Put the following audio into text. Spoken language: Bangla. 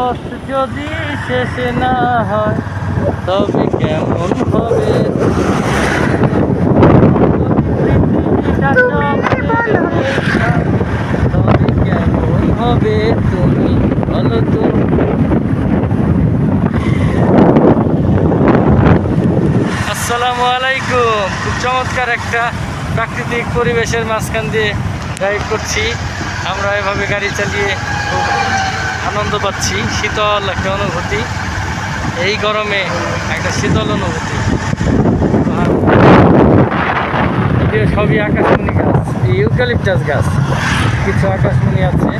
পথ যদি শেষ না হয় তবে কেমন হবে? তবে কেমন হবে তুমি বলো তো? আসসালামু আলাইকুম। খুব চমৎকার একটা প্রাকৃতিক পরিবেশের মাঝখান দিয়ে ড্রাইভ করছি। আমরা এভাবে গাড়ি চালিয়ে খুব আনন্দ পাচ্ছি। শীতল একটা অনুভূতি, এই গরমে একটা শীতল অনুভূতি। যদিও সবই আকাশমণি গাছ, ইউক্যালিপটাস গাছ, কিছু আকাশমণি আছে।